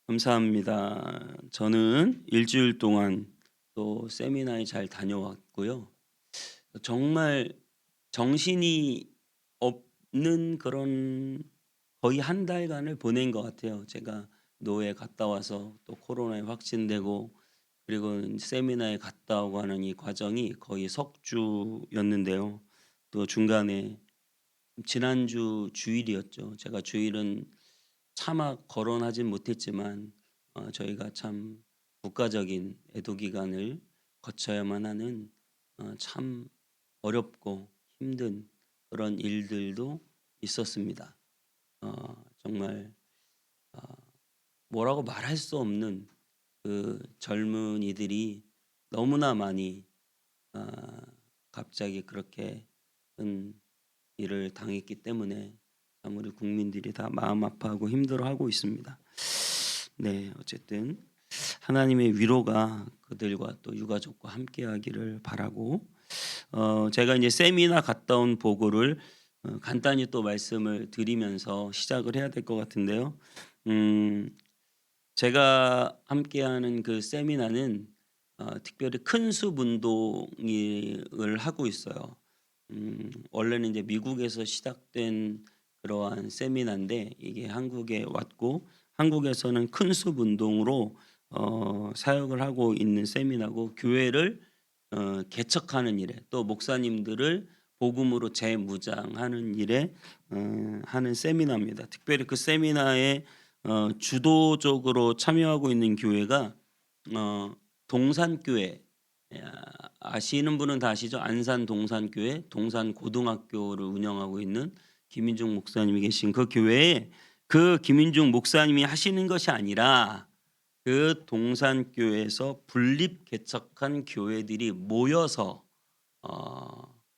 감사합니다. 저는 일주일 동안 또 세미나에 잘 다녀왔고요. 정말 정신이 없는 그런 거의 한 달간을 보낸 것 같아요. 제가 노회에 갔다 와서 또 코로나에 확진되고 그리고 세미나에 갔다 오고 하는 이 과정이 거의 석 주였는데요. 또 중간에 지난주 주일이었죠. 제가 주일은 차마 거론하진 못했지만 저희가 참 국가적인 애도 기간을 거쳐야만 하는 참 어렵고 힘든 그런 일들도 있었습니다. 정말 어 뭐라고 말할 수 없는 그 젊은이들이 너무나 많이 아 갑자기 그렇게 큰 일을 당했기 때문에 참 우리 국민들이 다 마음 아파하고 힘들어하고 있습니다. 네, 어쨌든 하나님의 위로가 그들과 또 유가족과 함께하기를 바라고 제가 이제 세미나 갔다 온 보고를 간단히 또 말씀을 드리면서 시작을 해야 될 것 같은데요. 음, 제가 함께하는 그 세미나는 특별히 큰 숲 운동을 하고 있어요. 원래는 이제 미국에서 시작된 그러한 세미나인데 이게 한국에 왔고 한국에서는 큰 숲 운동으로 사역을 하고 있는 세미나고 교회를 개척하는 일에 또 목사님들을 복음으로 재무장하는 일에 하는 세미나입니다. 특별히 그 세미나에 주도적으로 참여하고 있는 교회가 동산교회, 아시는 분은 다 아시죠? 안산 동산교회 동산고등학교를 운영하고 있는 김인중 목사님이 계신 그 교회에 그 김인중 목사님이 하시는 것이 아니라 그 동산교회에서 분립 개척한 교회들이 모여서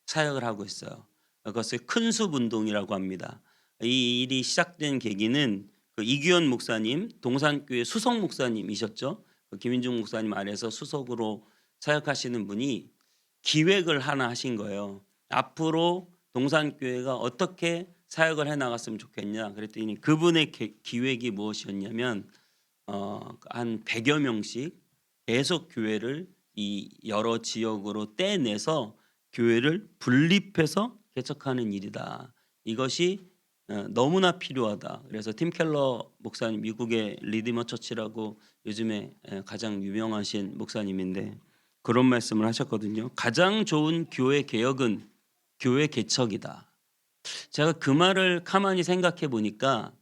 사역을 하고 있어요. 그것을 큰숲 운동이라고 합니다. 이 일이 시작된 계기는 그 이규현 목사님, 동산교회 수석 목사님이셨죠. 그 김인중 목사님 아래서 수석으로 사역하시는 분이 기획을 하나 하신 거예요. 앞으로 동산교회가 어떻게 사역을 해 나갔으면 좋겠냐. 그랬더니 그분의 기획이 무엇이었냐면 한 100여 명씩 계속 교회를 이 여러 지역으로 떼내서 교회를 분립해서 개척하는 일이다. 이것이 너무나 필요하다. 그래서 팀 켈러 목사님 미국의 리디머 처치라고 요즘에 가장 유명하신 목사님인데 그런 말씀을 하셨거든요. 가장 좋은 교회 개혁은 교회 개척이다. 제가 그 말을 가만히 생각해 보니까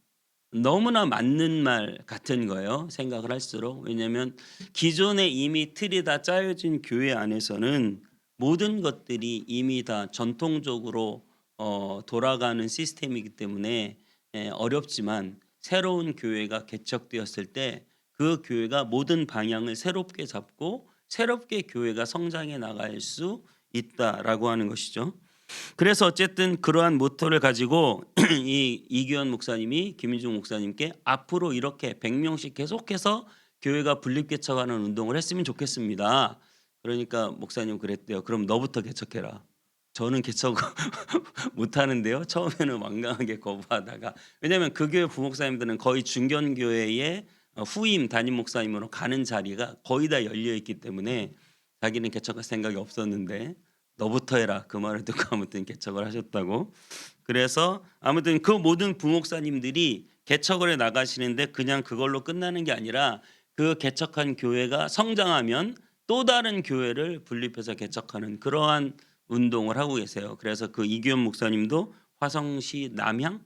너무나 맞는 말 같은 거예요, 생각을 할수록. 왜냐하면 기존에 이미 틀이 다 짜여진 교회 안에서는 모든 것들이 이미 다 전통적으로 돌아가는 시스템이기 때문에 어렵지만 새로운 교회가 개척되었을 때 그 교회가 모든 방향을 새롭게 잡고 새롭게 교회가 성장해 나갈 수 있다라고 하는 것이죠. 그래서 어쨌든 그러한 모토를 가지고 이 이규현 목사님이 김인중 목사님께 앞으로 이렇게 100명씩 계속해서 교회가 분립 개척하는 운동을 했으면 좋겠습니다. 그러니까 목사님 그랬대요. 그럼 너부터 개척해라. 저는 개척 못 하는데요. 처음에는 완강하게 거부하다가 왜냐하면 그 교회 부목사님들은 거의 중견교회의 후임 담임 목사님으로 가는 자리가 거의 다 열려 있기 때문에 자기는 개척할 생각이 없었는데 너부터 해라 그 말을 듣고 아무튼 개척을 하셨다고. 그래서 아무튼 그 모든 부목사님들이 개척을 해 나가시는데 그냥 그걸로 끝나는 게 아니라 그 개척한 교회가 성장하면 또 다른 교회를 분립해서 개척하는 그러한 운동을 하고 계세요. 그래서 그 이규현 목사님도 화성시 남양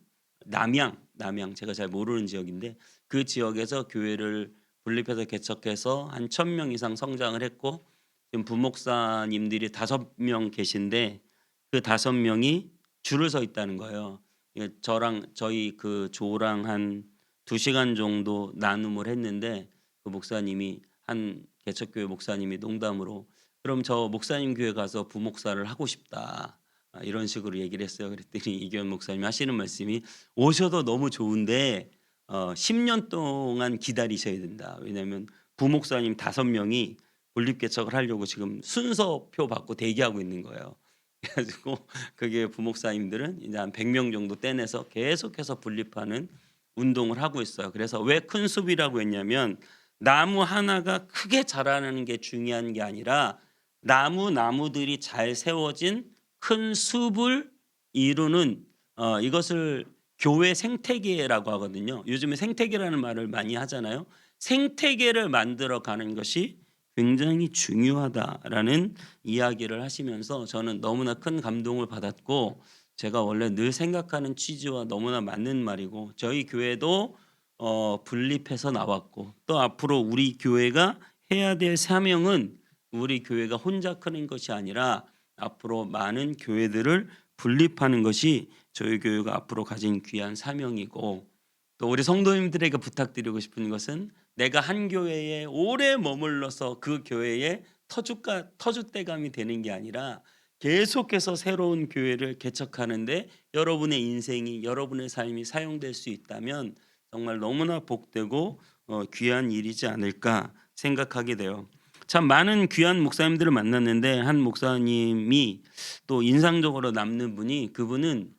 제가 잘 모르는 지역인데 그 지역에서 교회를 분립해서 개척해서 한 1,000명 이상 성장을 했고 지금 부목사님들이 5명 계신데 그 5명이 줄을 서 있다는 거예요. 예, 저랑 저희 그 조랑 한 2시간 정도 나눔을 했는데 그 목사님이 한 개척교회 목사님이 농담으로 "그럼 저 목사님 교회 가서 부목사를 하고 싶다." 이런 식으로 얘기를 했어요. 그랬더니 이규현 목사님이 하시는 말씀이 "오셔도 너무 좋은데 10년 동안 기다리셔야 된다." 왜냐하면 부목사님 5명이 분립 개척을 하려고 지금 순서표 받고 대기하고 있는 거예요. 그래 가지고 그게 부목사님들은 이제 한 100명 정도 떼내서 계속해서 분립하는 운동을 하고 있어요. 그래서 왜 큰 숲이라고 했냐면 나무 하나가 크게 자라는 게 중요한 게 아니라 나무들이 잘 세워진 큰 숲을 이루는 이것을 교회 생태계라고 하거든요. 요즘에 생태계라는 말을 많이 하잖아요. 생태계를 만들어 가는 것이 굉장히 중요하다라는 이야기를 하시면서 저는 너무나 큰 감동을 받았고, 제가 원래 늘 생각하는 취지와 너무나 맞는 말이고, 저희 교회도 분립해서 나왔고, 또 앞으로 우리 교회가 해야 될 사명은 우리 교회가 혼자 크는 것이 아니라 앞으로 많은 교회들을 분립하는 것이 저희 교회가 앞으로 가진 귀한 사명이고, 또 우리 성도님들에게 부탁드리고 싶은 것은 내가 한 교회에 오래 머물러서 그 교회에 터줏대감이 되는 게 아니라 계속해서 새로운 교회를 개척하는데 여러분의 인생이, 여러분의 삶이 사용될 수 있다면 정말 너무나 복되고 귀한 일이지 않을까 생각하게 돼요. 참 많은 귀한 목사님들을 만났는데 한 목사님이 또 인상적으로 남는 분이, 그분은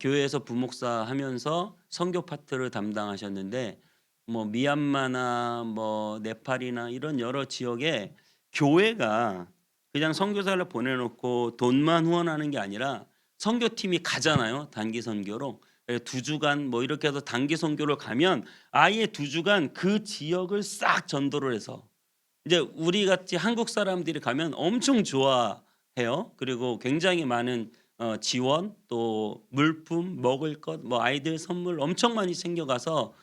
교회에서 부목사 하면서 선교 파트를 담당하셨는데 뭐 미얀마나 뭐 네팔이나 이런 여러 지역에 교회가 그냥 선교사를 보내놓고 돈만 후원하는 게 아니라 선교팀이 가잖아요. 단기 선교로. 2주간 뭐 이렇게 해서 단기 선교를 가면 아예 2주간 그 지역을 싹 전도를 해서 이제 우리 같이 한국 사람들이 가면 엄청 좋아해요. 그리고 굉장히 많은 지원, 또 물품, 먹을 것, 뭐 아이들 선물 엄청 많이 챙겨가서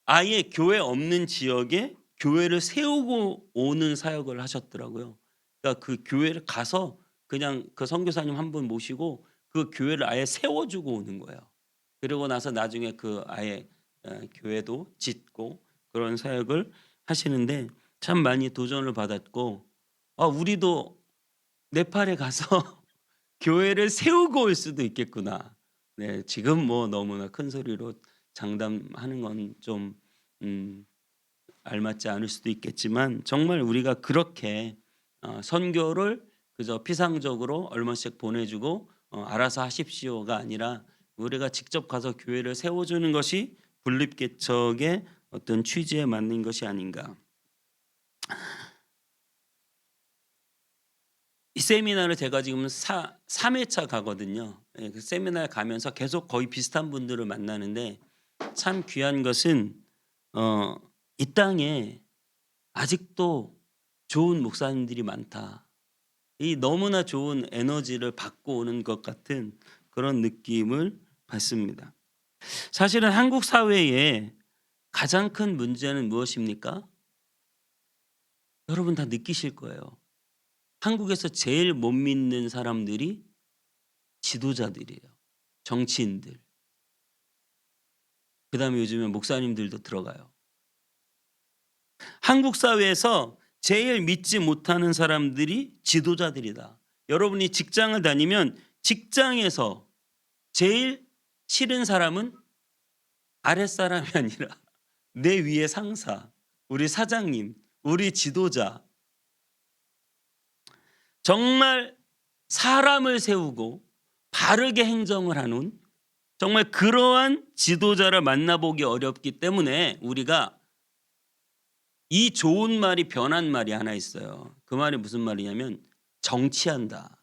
아예 교회 없는 지역에 교회를 세우고 오는 사역을 하셨더라고요. 그러니까 그 교회를 가서 그냥 그 선교사님 한 분 모시고 그 교회를 아예 세워주고 오는 거예요. 그러고 나서 나중에 그 아예 교회도 짓고 그런 사역을 하시는데 참 많이 도전을 받았고, 우리도 네팔에 가서 교회를 세우고 올 수도 있겠구나. 네, 지금 뭐 너무나 큰 소리로 장담하는 건 좀 알맞지 않을 수도 있겠지만, 정말 우리가 그렇게 선교를 그저 피상적으로 얼마씩 보내주고 알아서 하십시오가 아니라 우리가 직접 가서 교회를 세워주는 것이 분립개척의 어떤 취지에 맞는 것이 아닌가. 이 세미나를 제가 지금 3회차 가거든요. 예, 그 세미나에 가면서 계속 거의 비슷한 분들을 만나는데 참 귀한 것은 이 땅에 아직도 좋은 목사님들이 많다. 이 너무나 좋은 에너지를 받고 오는 것 같은 그런 느낌을 받습니다. 사실은 한국 사회의 가장 큰 문제는 무엇입니까? 여러분 다 느끼실 거예요. 한국에서 제일 못 믿는 사람들이 지도자들이에요. 정치인들. 그다음에 요즘에 목사님들도 들어가요. 한국 사회에서 제일 믿지 못하는 사람들이 지도자들이다. 여러분이 직장을 다니면 직장에서 제일 싫은 사람은 아랫사람이 아니라 내 위의 상사, 우리 사장님, 우리 지도자. 정말 사람을 세우고 바르게 행정을 하는 정말 그러한 지도자를 만나보기 어렵기 때문에 우리가 이 좋은 말이 변한 말이 하나 있어요. 그 말이 무슨 말이냐면 정치한다.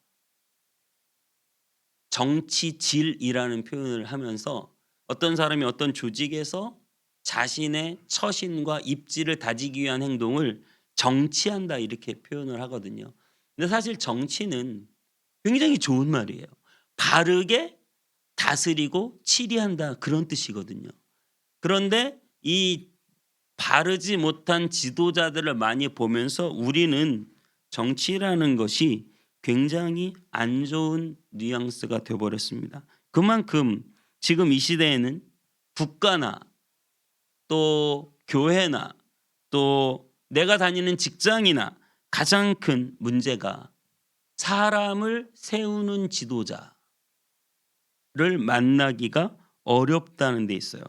정치질이라는 표현을 하면서 어떤 사람이 어떤 조직에서 자신의 처신과 입지를 다지기 위한 행동을 정치한다 이렇게 표현을 하거든요. 근데 사실 정치는 굉장히 좋은 말이에요. 바르게 다스리고 치리한다 그런 뜻이거든요. 그런데 이 바르지 못한 지도자들을 많이 보면서 우리는 정치라는 것이 굉장히 안 좋은 뉘앙스가 되어버렸습니다. 그만큼 지금 이 시대에는 국가나 또 교회나 또 내가 다니는 직장이나 가장 큰 문제가 사람을 세우는 지도자를 만나기가 어렵다는 데 있어요.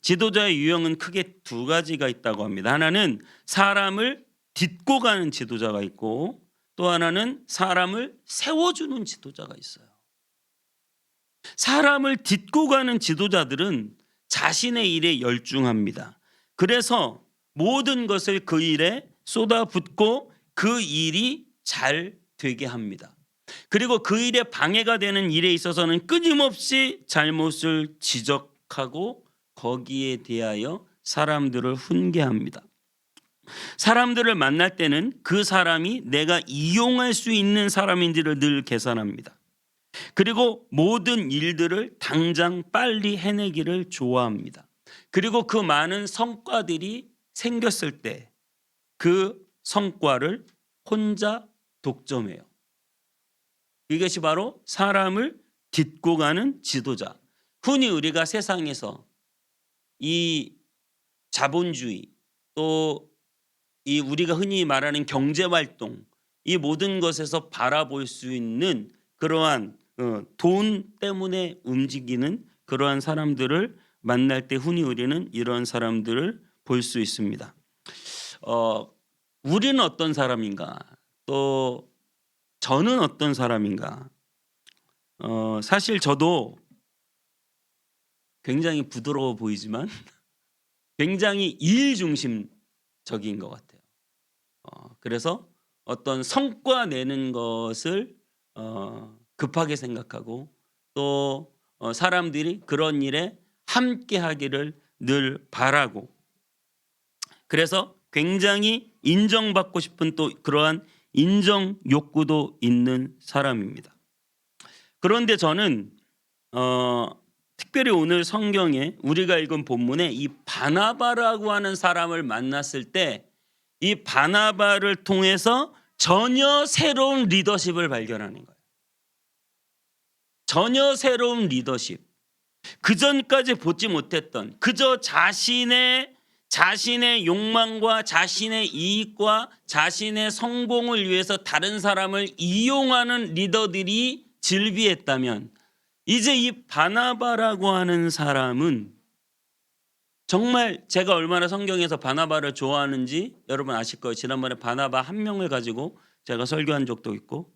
지도자의 유형은 크게 2가지가 있다고 합니다. 하나는 사람을 딛고 가는 지도자가 있고 또 하나는 사람을 세워주는 지도자가 있어요. 사람을 딛고 가는 지도자들은 자신의 일에 열중합니다. 그래서 모든 것을 그 일에 쏟아붓고 그 일이 잘 되게 합니다. 그리고 그 일에 방해가 되는 일에 있어서는 끊임없이 잘못을 지적하고 거기에 대하여 사람들을 훈계합니다. 사람들을 만날 때는 그 사람이 내가 이용할 수 있는 사람인지를 늘 계산합니다. 그리고 모든 일들을 당장 빨리 해내기를 좋아합니다. 그리고 그 많은 성과들이 생겼을 때 그 성과를 혼자 독점해요. 이것이 바로 사람을 딛고 가는 지도자. 흔히 우리가 세상에서 이 자본주의, 또 이 우리가 흔히 말하는 경제 활동, 이 모든 것에서 바라볼 수 있는 그러한 돈 때문에 움직이는 그러한 사람들을 만날 때 흔히 우리는 이런 사람들을 볼 수 있습니다. 우리는 어떤 사람인가? 또 저는 어떤 사람인가? 사실 저도 굉장히 부드러워 보이지만 굉장히 일 중심적인 것 같아요. 그래서 어떤 성과 내는 것을 급하게 생각하고 또 사람들이 그런 일에 함께 하기를 늘 바라고, 그래서 굉장히 인정받고 싶은 또 그러한 인정 욕구도 있는 사람입니다. 그런데 저는 특별히 오늘 성경에 우리가 읽은 본문에 이 바나바라고 하는 사람을 만났을 때 이 바나바를 통해서 전혀 새로운 리더십을 발견하는 거예요. 전혀 새로운 리더십. 그전까지 보지 못했던, 그저 자신의 욕망과 자신의 이익과 자신의 성공을 위해서 다른 사람을 이용하는 리더들이 즐비했다면, 이제 이 바나바라고 하는 사람은 정말 제가 얼마나 성경에서 바나바를 좋아하는지 여러분 아실 거예요. 지난번에 바나바 한 명을 가지고 제가 설교한 적도 있고,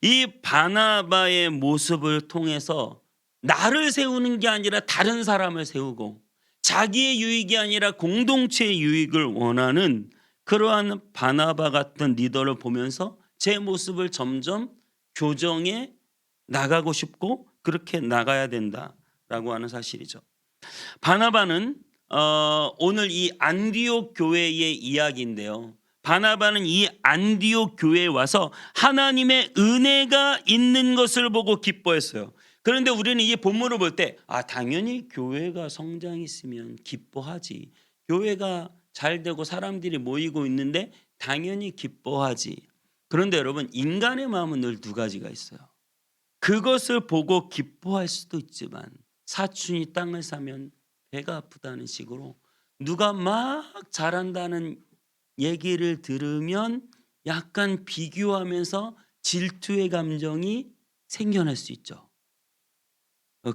이 바나바의 모습을 통해서 나를 세우는 게 아니라 다른 사람을 세우고 자기의 유익이 아니라 공동체의 유익을 원하는 그러한 바나바 같은 리더를 보면서 제 모습을 점점 교정해 나가고 싶고 그렇게 나가야 된다라고 하는 사실이죠. 바나바는 오늘 이 안디옥 교회의 이야기인데요. 바나바는 이 안디옥 교회에 와서 하나님의 은혜가 있는 것을 보고 기뻐했어요. 그런데 우리는 이 본문을 볼 때 당연히 교회가 성장이 있으면 기뻐하지. 교회가 잘 되고 사람들이 모이고 있는데 당연히 기뻐하지. 그런데 여러분, 인간의 마음은 늘 두 가지가 있어요. 그것을 보고 기뻐할 수도 있지만 사촌이 땅을 사면 배가 아프다는 식으로 누가 막 잘한다는 얘기를 들으면 약간 비교하면서 질투의 감정이 생겨날 수 있죠.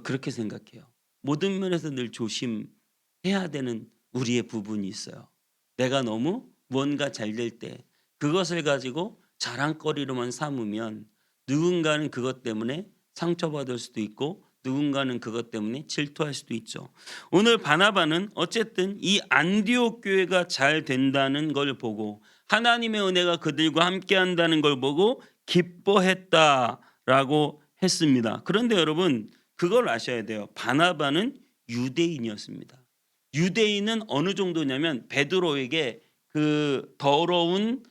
그렇게 생각해요. 모든 면에서 늘 조심해야 되는 우리의 부분이 있어요. 내가 너무 무언가 잘 될 때 그것을 가지고 자랑거리로만 삼으면 누군가는 그것 때문에 상처받을 수도 있고 누군가는 그것 때문에 질투할 수도 있죠. 오늘 바나바는 어쨌든 이 안디옥 교회가 잘 된다는 걸 보고 하나님의 은혜가 그들과 함께 한다는 걸 보고 기뻐했다라고 했습니다. 그런데 여러분, 그걸 아셔야 돼요. 바나바는 유대인이었습니다. 유대인은 어느 정도냐면 베드로에게 그 더러운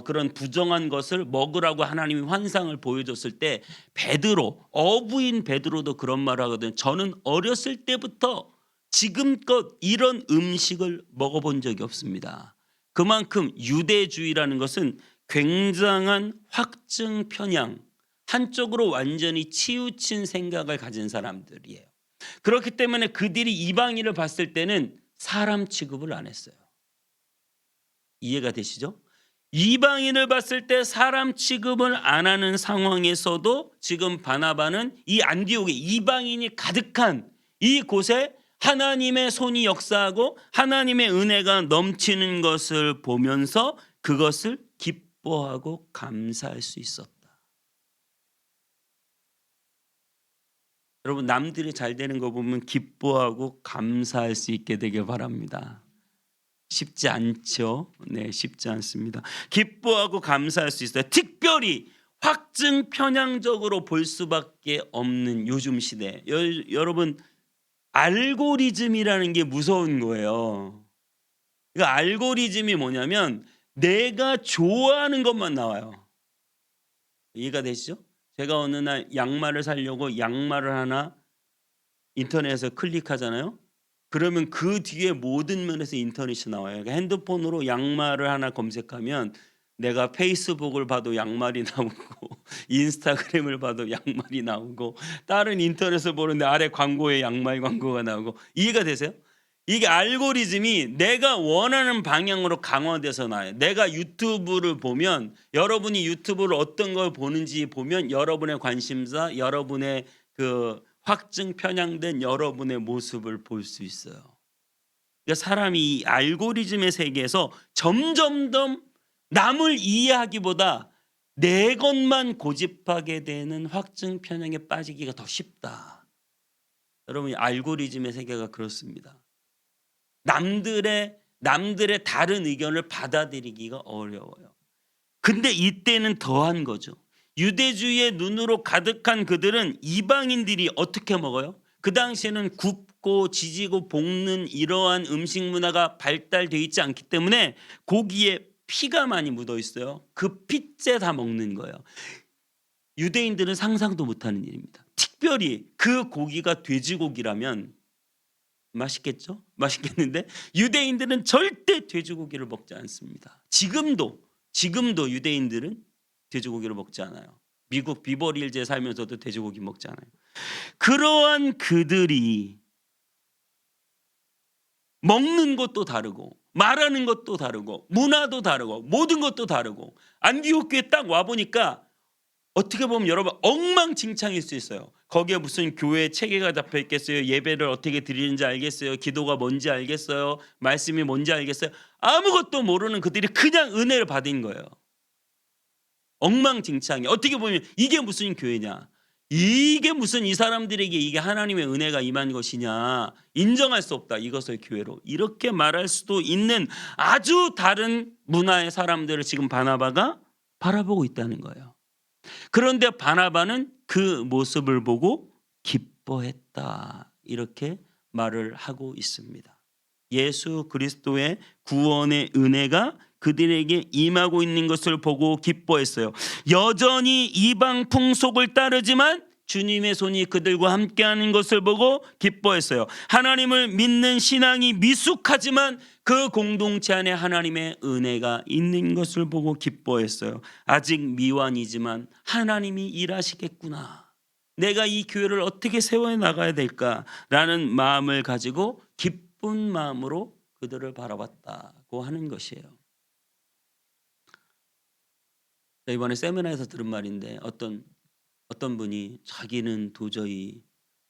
그런 부정한 것을 먹으라고 하나님이 환상을 보여줬을 때 베드로, 어부인 베드로도 그런 말을 하거든요. 저는 어렸을 때부터 지금껏 이런 음식을 먹어본 적이 없습니다. 그만큼 유대주의라는 것은 굉장한 확증 편향, 한쪽으로 완전히 치우친 생각을 가진 사람들이에요. 그렇기 때문에 그들이 이방인을 봤을 때는 사람 취급을 안 했어요. 이해가 되시죠? 이방인을 봤을 때 사람 취급을 안 하는 상황에서도 지금 바나바는 이 안디옥에 이방인이 가득한 이곳에 하나님의 손이 역사하고 하나님의 은혜가 넘치는 것을 보면서 그것을 기뻐하고 감사할 수 있었다. 여러분 남들이 잘 되는 거 보면 기뻐하고 감사할 수 있게 되길 바랍니다. 쉽지 않죠? 네, 쉽지 않습니다. 기뻐하고 감사할 수 있어요. 특별히 확증 편향적으로 볼 수밖에 없는 요즘 시대. 여러분 알고리즘이라는 게 무서운 거예요. 그러니까 알고리즘이 뭐냐면 내가 좋아하는 것만 나와요. 이해가 되시죠? 제가 어느 날 양말을 사려고 양말을 하나 인터넷에서 클릭하잖아요. 그러면 그 뒤에 모든 면에서 인터넷이 나와요. 그러니까 핸드폰으로 양말을 하나 검색하면 내가 페이스북을 봐도 양말이 나오고 인스타그램을 봐도 양말이 나오고 다른 인터넷을 보는데 아래 광고에 양말 광고가 나오고 이해가 되세요? 이게 알고리즘이 내가 원하는 방향으로 강화돼서 나요. 내가 유튜브를 보면 여러분이 유튜브를 어떤 걸 보는지 보면 여러분의 관심사, 여러분의 그 확증 편향된 여러분의 모습을 볼 수 있어요. 그러니까 사람이 이 알고리즘의 세계에서 점점 더 남을 이해하기보다 내 것만 고집하게 되는 확증 편향에 빠지기가 더 쉽다. 여러분 알고리즘의 세계가 그렇습니다. 남들의 다른 의견을 받아들이기가 어려워요. 근데 이때는 더한 거죠. 유대주의의 눈으로 가득한 그들은 이방인들이 어떻게 먹어요? 그 당시에는 굽고 지지고 볶는 이러한 음식 문화가 발달되어 있지 않기 때문에 고기에 피가 많이 묻어 있어요. 그 피째 다 먹는 거예요. 유대인들은 상상도 못하는 일입니다. 특별히 그 고기가 돼지고기라면 맛있겠죠? 맛있겠는데 유대인들은 절대 돼지고기를 먹지 않습니다. 지금도 유대인들은 돼지고기를 먹지 않아요. 미국 비버리힐즈에 살면서도 돼지고기 먹지 않아요. 그러한 그들이 먹는 것도 다르고 말하는 것도 다르고 문화도 다르고 모든 것도 다르고 안디옥 교회 딱 와 보니까 어떻게 보면 여러분 엉망진창일 수 있어요. 거기에 무슨 교회 체계가 잡혀 있겠어요? 예배를 어떻게 드리는지 알겠어요? 기도가 뭔지 알겠어요? 말씀이 뭔지 알겠어요? 아무것도 모르는 그들이 그냥 은혜를 받은 거예요. 엉망진창이. 어떻게 보면 이게 무슨 교회냐? 이게 무슨 이 사람들에게 이게 하나님의 은혜가 임한 것이냐? 인정할 수 없다. 이것을 교회로. 이렇게 말할 수도 있는 아주 다른 문화의 사람들을 지금 바나바가 바라보고 있다는 거예요. 그런데 바나바는 그 모습을 보고 기뻐했다. 이렇게 말을 하고 있습니다. 예수 그리스도의 구원의 은혜가 그들에게 임하고 있는 것을 보고 기뻐했어요. 여전히 이방 풍속을 따르지만 주님의 손이 그들과 함께하는 것을 보고 기뻐했어요. 하나님을 믿는 신앙이 미숙하지만 그 공동체 안에 하나님의 은혜가 있는 것을 보고 기뻐했어요. 아직 미완이지만 하나님이 일하시겠구나. 내가 이 교회를 어떻게 세워 나가야 될까라는 마음을 가지고 기쁜 마음으로 그들을 바라봤다고 하는 것이에요. 이번에 세미나에서 들은 말인데 어떤 분이 자기는 도저히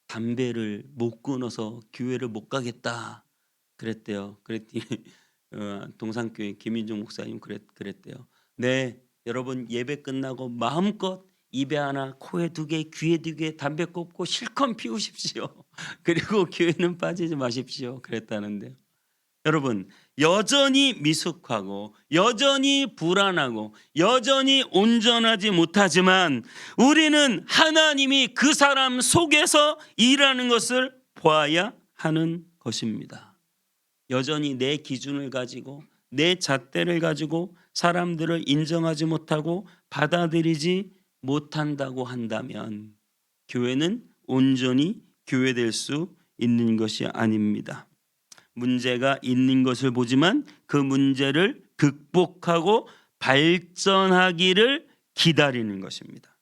담배를 못 끊어서 교회를 못 가겠다 그랬대요. 그랬더니 동산교회 김인중 목사님 그랬대요. 네, 여러분 예배 끝나고 마음껏 입에 하나, 코에 2개, 귀에 2개 담배 꼽고 실컷 피우십시오. 그리고 교회는 빠지지 마십시오. 그랬다는데요. 여러분 여전히 미숙하고 여전히 불안하고 여전히 온전하지 못하지만 우리는 하나님이 그 사람 속에서 일하는 것을 보아야 하는 것입니다. 여전히 내 기준을 가지고 내 잣대를 가지고 사람들을 인정하지 못하고 받아들이지 못한다고 한다면 교회는 온전히 교회될 수 있는 것이 아닙니다. 문제가 있는 것을 보지만 그 문제를 극복하고 발전하기를 기다리는 것입니다.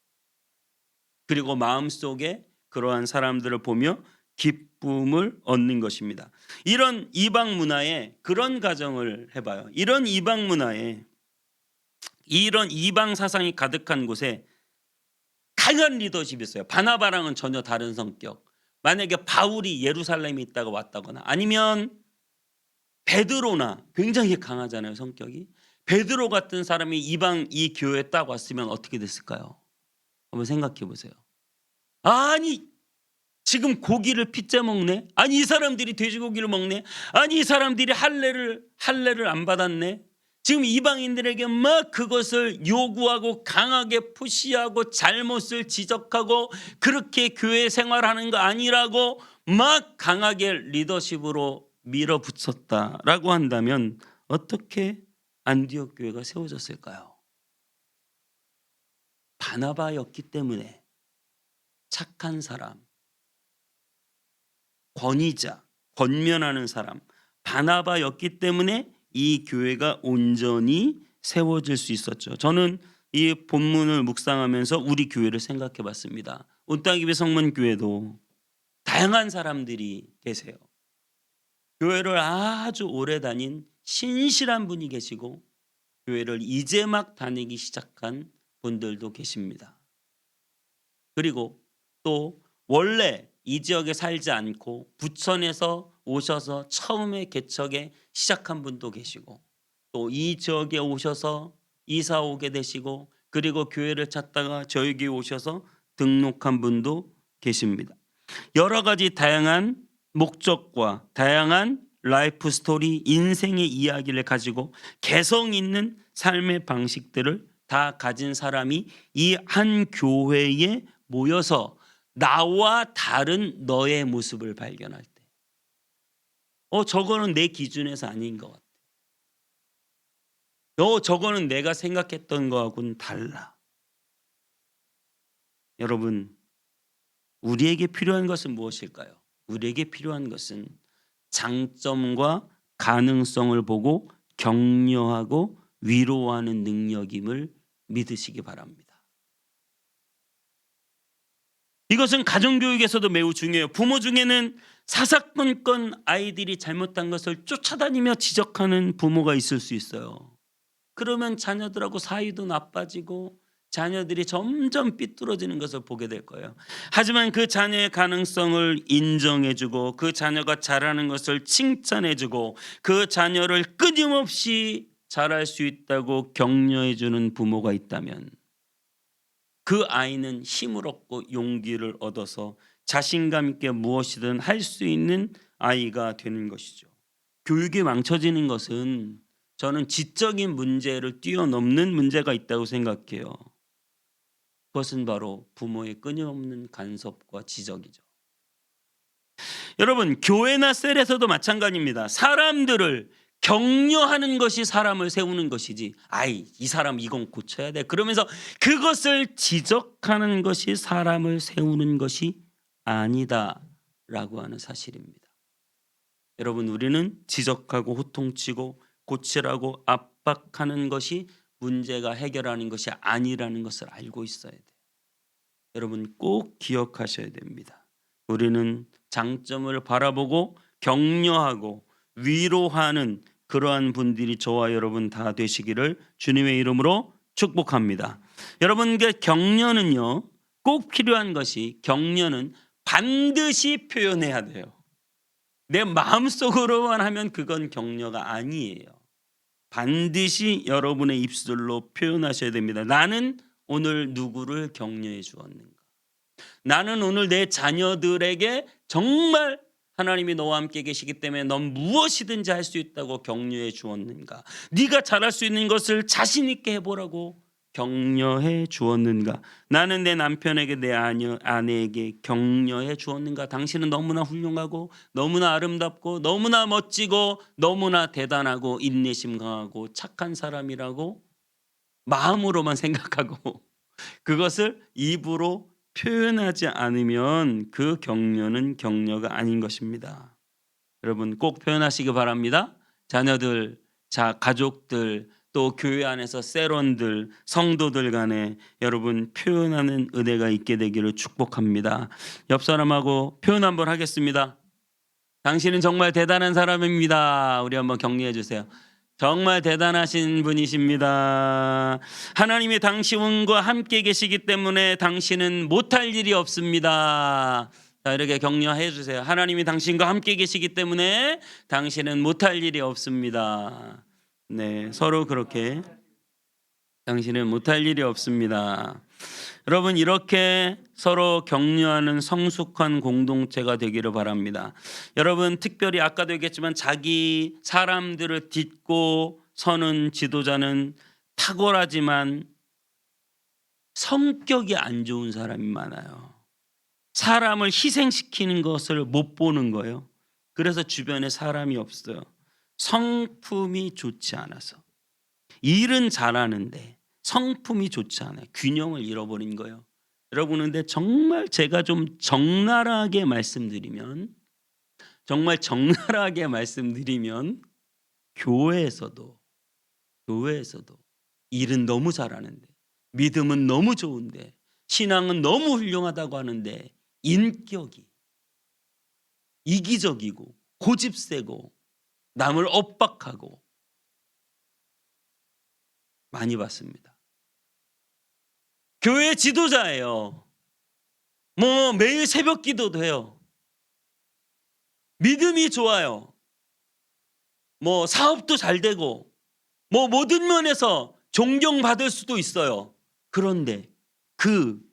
그리고 마음속에 그러한 사람들을 보며 기쁨을 얻는 것입니다. 이런 이방 문화에 그런 가정을 해봐요. 이런 이방 문화에 이런 이방 사상이 가득한 곳에 강한 리더십이 있어요. 바나바랑은 전혀 다른 성격. 만약에 바울이 예루살렘에 있다가 왔다거나 아니면 베드로나 굉장히 강하잖아요, 성격이. 베드로 같은 사람이 이방 이 교회에 딱 왔으면 어떻게 됐을까요? 한번 생각해 보세요. 아니 지금 고기를 핏째 먹네? 아니 이 사람들이 돼지고기를 먹네? 아니 이 사람들이 할례를 안 받았네? 지금 이방인들에게 막 그것을 요구하고 강하게 푸시하고 잘못을 지적하고 그렇게 교회 생활하는 거 아니라고 막 강하게 리더십으로 밀어붙였다라고 한다면 어떻게 안디옥 교회가 세워졌을까요? 바나바였기 때문에 착한 사람, 권위자, 권면하는 사람, 바나바였기 때문에 이 교회가 온전히 세워질 수 있었죠. 저는 이 본문을 묵상하면서 우리 교회를 생각해 봤습니다. 온땅입의 성문교회도 다양한 사람들이 계세요. 교회를 아주 오래 다닌 신실한 분이 계시고 교회를 이제 막 다니기 시작한 분들도 계십니다. 그리고 또 원래 이 지역에 살지 않고 부천에서 오셔서 처음에 개척에 시작한 분도 계시고 또 이 지역에 오셔서 이사 오게 되시고 그리고 교회를 찾다가 저희 교회 오셔서 등록한 분도 계십니다. 여러 가지 다양한 목적과 다양한 라이프 스토리, 인생의 이야기를 가지고 개성 있는 삶의 방식들을 다 가진 사람이 이 한 교회에 모여서 나와 다른 너의 모습을 발견할 때 저거는 내 기준에서 아닌 것 같아. 저거는 내가 생각했던 거하고는 달라. 여러분, 우리에게 필요한 것은 무엇일까요? 우리에게 필요한 것은 장점과 가능성을 보고 격려하고 위로하는 능력임을 믿으시기 바랍니다. 이것은 가정교육에서도 매우 중요해요. 부모 중에는 사사건건 아이들이 잘못한 것을 쫓아다니며 지적하는 부모가 있을 수 있어요. 그러면 자녀들하고 사이도 나빠지고 자녀들이 점점 삐뚤어지는 것을 보게 될 거예요. 하지만 그 자녀의 가능성을 인정해주고 그 자녀가 잘하는 것을 칭찬해주고 그 자녀를 끊임없이 잘할 수 있다고 격려해주는 부모가 있다면 그 아이는 힘을 얻고 용기를 얻어서 자신감 있게 무엇이든 할 수 있는 아이가 되는 것이죠. 교육이 망쳐지는 것은 저는 지적인 문제를 뛰어넘는 문제가 있다고 생각해요. 그것은 바로 부모의 끊임없는 간섭과 지적이죠. 여러분, 교회나 셀에서도 마찬가지입니다. 사람들을 격려하는 것이 사람을 세우는 것이지 이 사람 이건 고쳐야 돼 그러면서 그것을 지적하는 것이 사람을 세우는 것이 아니다라고 하는 사실입니다. 여러분, 우리는 지적하고 호통치고 고치라고 압박하는 것이 문제가 해결하는 것이 아니라는 것을 알고 있어야 돼요. 여러분 꼭 기억하셔야 됩니다. 우리는 장점을 바라보고 격려하고 위로하는 그러한 분들이 저와 여러분 다 되시기를 주님의 이름으로 축복합니다. 여러분께 격려는요 꼭 필요한 것이 격려는 반드시 표현해야 돼요. 내 마음속으로만 하면 그건 격려가 아니에요. 반드시 여러분의 입술로 표현하셔야 됩니다. 나는 오늘 누구를 격려해 주었는가? 나는 오늘 내 자녀들에게 정말 하나님이 너와 함께 계시기 때문에 넌 무엇이든지 할 수 있다고 격려해 주었는가? 네가 잘할 수 있는 것을 자신 있게 해보라고 격려해 주었는가? 나는 내 남편에게 내 아내에게 격려해 주었는가? 당신은 너무나 훌륭하고 너무나 아름답고 너무나 멋지고 너무나 대단하고 인내심 강하고 착한 사람이라고 마음으로만 생각하고 그것을 입으로 표현하지 않으면 그 격려는 격려가 아닌 것입니다. 여러분 꼭 표현하시기 바랍니다. 자녀들, 가족들, 또 교회 안에서 세론들, 성도들 간에 여러분 표현하는 은혜가 있게 되기를 축복합니다. 옆 사람하고 표현 한번 하겠습니다. 당신은 정말 대단한 사람입니다. 우리 한번 격려해 주세요. 정말 대단하신 분이십니다. 하나님이 당신과 함께 계시기 때문에 당신은 못할 일이 없습니다. 자, 이렇게 격려해 주세요. 하나님이 당신과 함께 계시기 때문에 당신은 못할 일이 없습니다. 네, 서로 그렇게 당신은 못할 일이 없습니다. 여러분 이렇게 서로 격려하는 성숙한 공동체가 되기를 바랍니다. 여러분 특별히 아까도 얘기했지만 자기 사람들을 딛고 서는 지도자는 탁월하지만 성격이 안 좋은 사람이 많아요. 사람을 희생시키는 것을 못 보는 거예요. 그래서 주변에 사람이 없어요. 성품이 좋지 않아서. 일은 잘하는데 성품이 좋지 않아요. 균형을 잃어버린 거예요. 여러분 근데 정말 제가 좀 적나라하게 말씀드리면 교회에서도 일은 너무 잘하는데 믿음은 너무 좋은데 신앙은 너무 훌륭하다고 하는데 인격이 이기적이고 고집세고 남을 엇박하고 많이 봤습니다. 교회 지도자예요. 뭐 매일 새벽 기도도 해요. 믿음이 좋아요. 뭐 사업도 잘 되고 뭐 모든 면에서 존경받을 수도 있어요. 그런데 그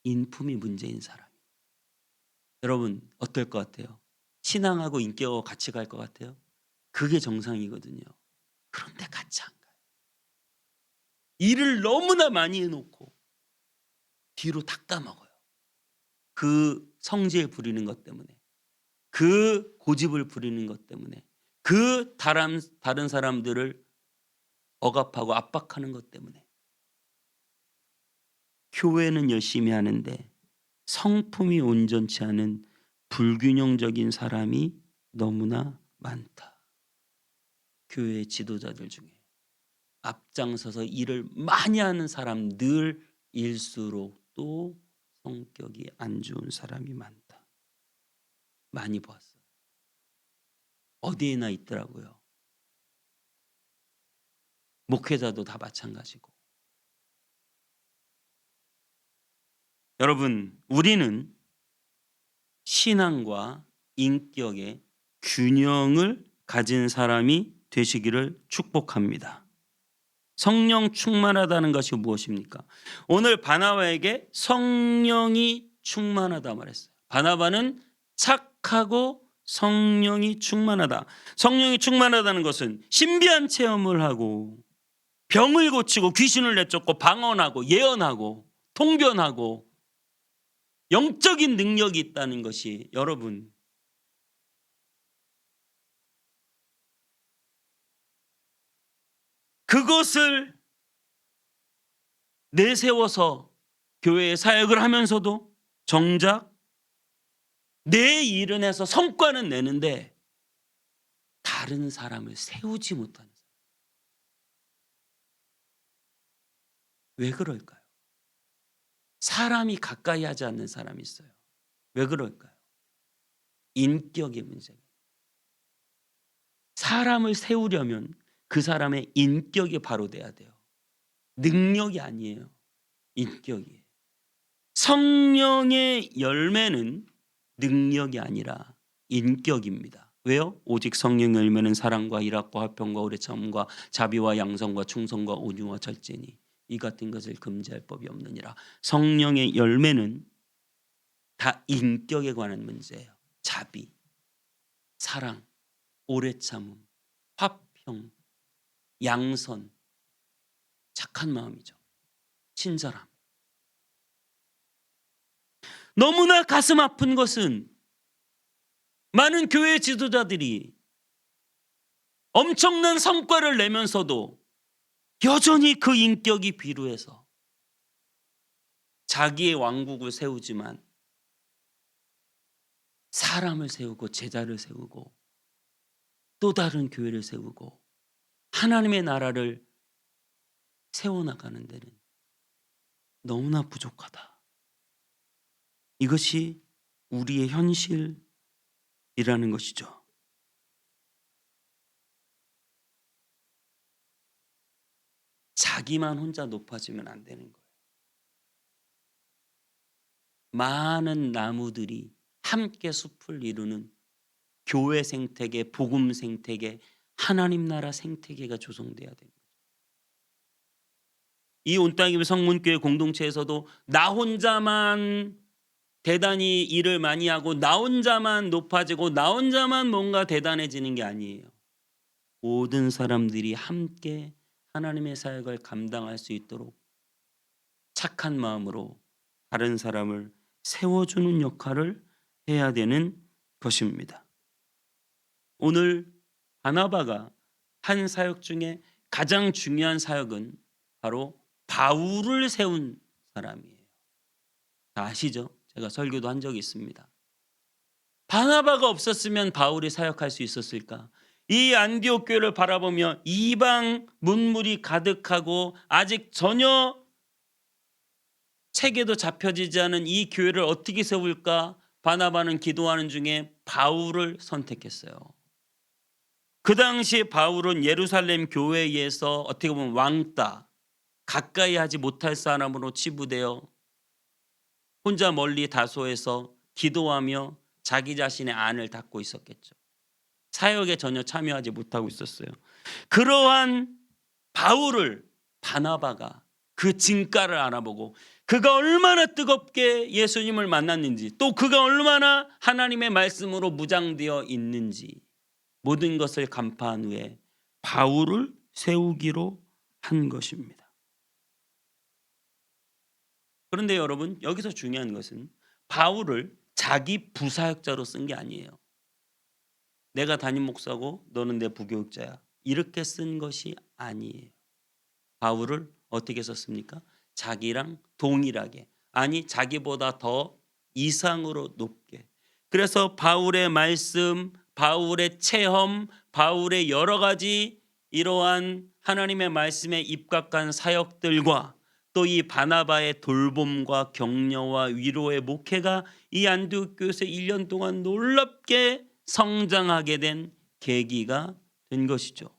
인품이 문제인 사람. 여러분 어떨 것 같아요? 신앙하고 인격하고 같이 갈 것 같아요? 그게 정상이거든요. 그런데 같이 안 가요. 일을 너무나 많이 해놓고 뒤로 닦 까먹어요. 그 성질 부리는 것 때문에, 그 고집을 부리는 것 때문에, 그 다른 사람들을 억압하고 압박하는 것 때문에. 교회는 열심히 하는데 성품이 온전치 않은 불균형적인 사람이 너무나 많다. 교회 지도자들 중에 앞장서서 일을 많이 하는 사람들일수록 또 성격이 안 좋은 사람이 많다. 많이 보았어요. 어디에나 있더라고요. 목회자도 다 마찬가지고. 여러분, 우리는 신앙과 인격의 균형을 가진 사람이 되시기를 축복합니다. 성령 충만하다는 것이 무엇입니까? 오늘 바나바에게 성령이 충만하다 말했어요. 바나바는 착하고 성령이 충만하다. 성령이 충만하다는 것은 신비한 체험을 하고 병을 고치고 귀신을 내쫓고 방언하고 예언하고 통변하고 영적인 능력이 있다는 것이 여러분 그것을 내세워서 교회에 사역을 하면서도 정작 내 일은 해서 성과는 내는데 다른 사람을 세우지 못하는 사람. 왜 그럴까요? 사람이 가까이 하지 않는 사람이 있어요. 왜 그럴까요? 인격의 문제가. 사람을 세우려면 그 사람의 인격이 바로 돼야 돼요. 능력이 아니에요. 인격이에요. 성령의 열매는 능력이 아니라 인격입니다. 왜요? 오직 성령 열매는 사랑과 일학과 화평과 오래 참음과 자비와 양성과 충성과 온유와 절제니 이 같은 것을 금지할 법이 없느니라. 성령의 열매는 다 인격에 관한 문제예요. 자비, 사랑, 오래 참음, 화평, 양선, 착한 마음이죠. 친절함. 너무나 가슴 아픈 것은 많은 교회 지도자들이 엄청난 성과를 내면서도 여전히 그 인격이 비루해서 자기의 왕국을 세우지만 사람을 세우고 제자를 세우고 또 다른 교회를 세우고 하나님의 나라를 세워나가는 데는 너무나 부족하다. 이것이 우리의 현실이라는 것이죠. 자기만 혼자 높아지면 안 되는 거예요. 많은 나무들이 함께 숲을 이루는 교회 생태계, 복음 생태계, 하나님 나라 생태계가 조성돼야 됩니다. 이 온땅이교 성문교회 공동체에서도 나 혼자만 대단히 일을 많이 하고 나 혼자만 높아지고 나 혼자만 뭔가 대단해지는 게 아니에요. 모든 사람들이 함께 하나님의 사역을 감당할 수 있도록 착한 마음으로 다른 사람을 세워주는 역할을 해야 되는 것입니다. 오늘 바나바가 한 사역 중에 가장 중요한 사역은 바로 바울을 세운 사람이에요. 다 아시죠? 제가 설교도 한 적이 있습니다. 바나바가 없었으면 바울이 사역할 수 있었을까? 이 안디옥 교회를 바라보며 이방 문물이 가득하고 아직 전혀 체계도 잡혀지지 않은 이 교회를 어떻게 세울까? 바나바는 기도하는 중에 바울을 선택했어요. 그 당시 바울은 예루살렘 교회에서 어떻게 보면 왕따, 가까이 하지 못할 사람으로 치부되어 혼자 멀리 다소에서 기도하며 자기 자신의 안을 닫고 있었겠죠. 사역에 전혀 참여하지 못하고 있었어요. 그러한 바울을 바나바가 그 진가를 알아보고 그가 얼마나 뜨겁게 예수님을 만났는지 또 그가 얼마나 하나님의 말씀으로 무장되어 있는지 모든 것을 간파한 후에 바울을 세우기로 한 것입니다. 그런데 여러분, 여기서 중요한 것은 바울을 자기 부사역자로 쓴 게 아니에요. 내가 담임 목사고 너는 내 부교육자야, 이렇게 쓴 것이 아니에요. 바울을 어떻게 썼습니까? 자기랑 동일하게, 아니 자기보다 더 이상으로 높게. 그래서 바울의 말씀, 바울의 체험, 바울의 여러 가지 이러한 하나님의 말씀에 입각한 사역들과 또 이 바나바의 돌봄과 격려와 위로의 목회가 이 안디옥 교회에서 1년 동안 놀랍게 성장하게 된 계기가 된 것이죠.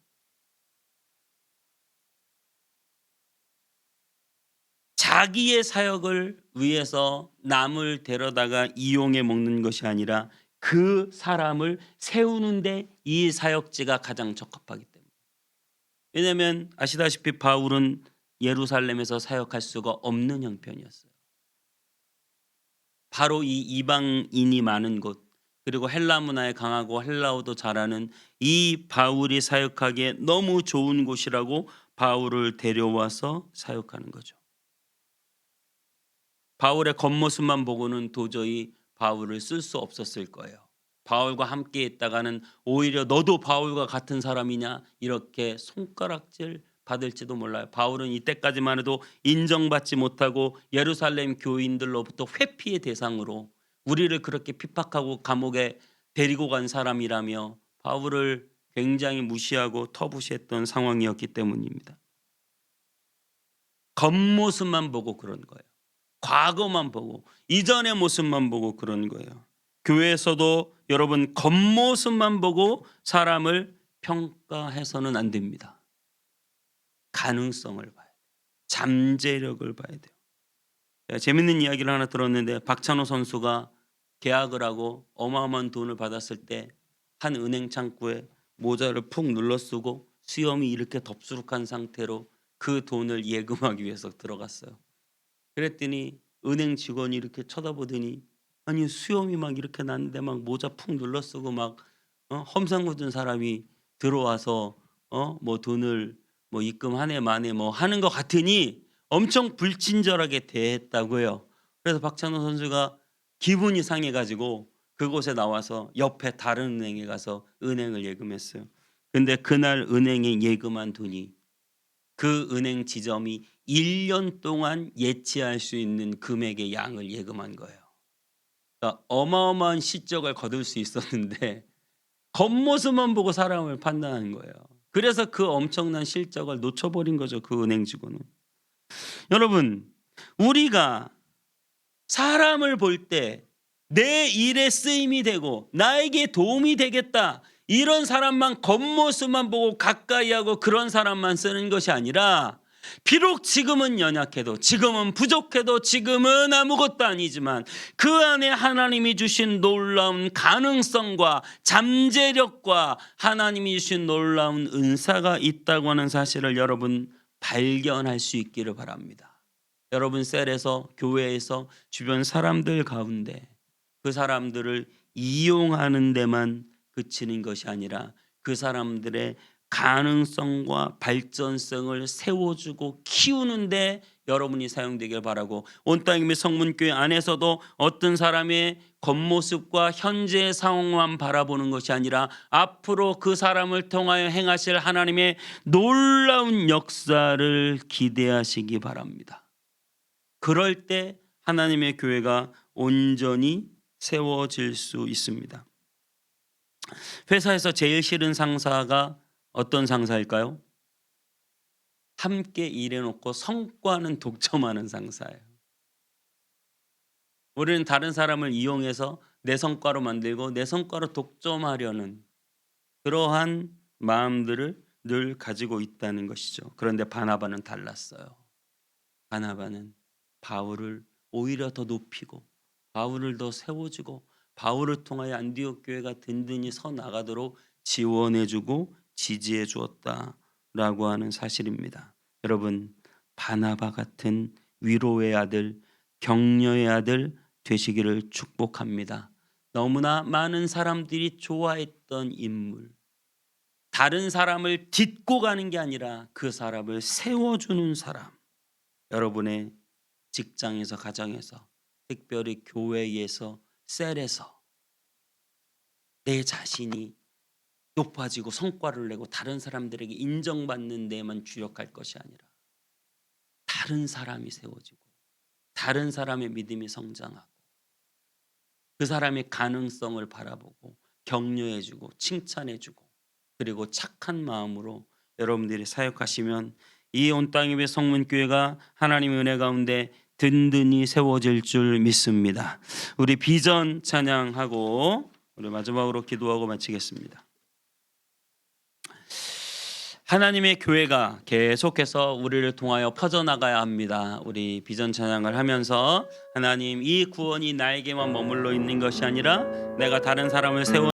자기의 사역을 위해서 남을 데려다가 이용해 먹는 것이 아니라 그 사람을 세우는데 이 사역지가 가장 적합하기 때문에. 왜냐하면 아시다시피 바울은 예루살렘에서 사역할 수가 없는 형편이었어요. 바로 이 이방인이 많은 곳, 그리고 헬라 문화에 강하고 헬라어도 잘하는 이 바울이 사역하기에 너무 좋은 곳이라고 바울을 데려와서 사역하는 거죠. 바울의 겉모습만 보고는 도저히 바울을 쓸 수 없었을 거예요. 바울과 함께 있다가는 오히려 너도 바울과 같은 사람이냐 이렇게 손가락질 받을지도 몰라요. 바울은 이때까지만 해도 인정받지 못하고 예루살렘 교인들로부터 회피의 대상으로 우리를 그렇게 핍박하고 감옥에 데리고 간 사람이라며 바울을 굉장히 무시하고 터부시했던 상황이었기 때문입니다. 겉모습만 보고 그런 거예요. 과거만 보고 이전의 모습만 보고 그런 거예요. 교회에서도 여러분 겉모습만 보고 사람을 평가해서는 안 됩니다. 가능성을 봐야 돼요. 잠재력을 봐야 돼요. 재밌는 이야기를 하나 들었는데 박찬호 선수가 계약을 하고 어마어마한 돈을 받았을 때 한 은행 창구에 모자를 푹 눌러 쓰고 수염이 이렇게 덥수룩한 상태로 그 돈을 예금하기 위해서 들어갔어요. 그랬더니 은행 직원이 이렇게 쳐다보더니 아니 수염이 막 이렇게 났는데 막 모자 푹 눌러 쓰고 막 험상궂은 사람이 들어와서 뭐 돈을 뭐 입금하네 마네 뭐 하는 것 같으니 엄청 불친절하게 대했다고요. 그래서 박찬호 선수가 기분이 상해가지고 그곳에 나와서 옆에 다른 은행에 가서 은행을 예금했어요. 근데 그날 은행에 예금한 돈이 그 은행 지점이 1년 동안 예치할 수 있는 금액의 양을 예금한 거예요. 그러니까 어마어마한 실적을 거둘 수 있었는데 겉모습만 보고 사람을 판단하는 거예요. 그래서 그 엄청난 실적을 놓쳐버린 거죠. 그 은행 직원은. 여러분, 우리가 사람을 볼 때 내 일에 쓰임이 되고 나에게 도움이 되겠다, 이런 사람만 겉모습만 보고 가까이 하고 그런 사람만 쓰는 것이 아니라 비록 지금은 연약해도 지금은 부족해도 지금은 아무것도 아니지만 그 안에 하나님이 주신 놀라운 가능성과 잠재력과 하나님이 주신 놀라운 은사가 있다고 하는 사실을 여러분 발견할 수 있기를 바랍니다. 여러분 셀에서 교회에서 주변 사람들 가운데 그 사람들을 이용하는 데만 그치는 것이 아니라 그 사람들의 가능성과 발전성을 세워주고 키우는데 여러분이 사용되길 바라고, 온땅임의 성문교회 안에서도 어떤 사람의 겉모습과 현재의 상황만 바라보는 것이 아니라 앞으로 그 사람을 통하여 행하실 하나님의 놀라운 역사를 기대하시기 바랍니다. 그럴 때 하나님의 교회가 온전히 세워질 수 있습니다. 회사에서 제일 싫은 상사가 어떤 상사일까요? 함께 일해놓고 성과는 독점하는 상사예요. 우리는 다른 사람을 이용해서 내 성과로 만들고 내 성과로 독점하려는 그러한 마음들을 늘 가지고 있다는 것이죠. 그런데 바나바는 달랐어요. 바나바는 바울을 오히려 더 높이고 바울을 더 세워주고 바울을 통하여 안디옥 교회가 든든히 서 나가도록 지원해주고 지지해 주었다라고 하는 사실입니다. 여러분, 바나바 같은 위로의 아들, 격려의 아들 되시기를 축복합니다. 너무나 많은 사람들이 좋아했던 인물, 다른 사람을 딛고 가는 게 아니라 그 사람을 세워주는 사람, 여러분의 직장에서, 가정에서, 특별히 교회에서, 셀에서 내 자신이 높아지고 성과를 내고 다른 사람들에게 인정받는 데만 주력할 것이 아니라 다른 사람이 세워지고 다른 사람의 믿음이 성장하고 그 사람의 가능성을 바라보고 격려해주고 칭찬해주고 그리고 착한 마음으로 여러분들이 사역하시면 이 온 땅의 배 성문교회가 하나님의 은혜 가운데 든든히 세워질 줄 믿습니다. 우리 비전 찬양하고 우리 마지막으로 기도하고 마치겠습니다. 하나님의 교회가 계속해서 우리를 통하여 퍼져나가야 합니다. 우리 비전 찬양을 하면서 하나님, 이 구원이 나에게만 머물러 있는 것이 아니라 내가 다른 사람을 세워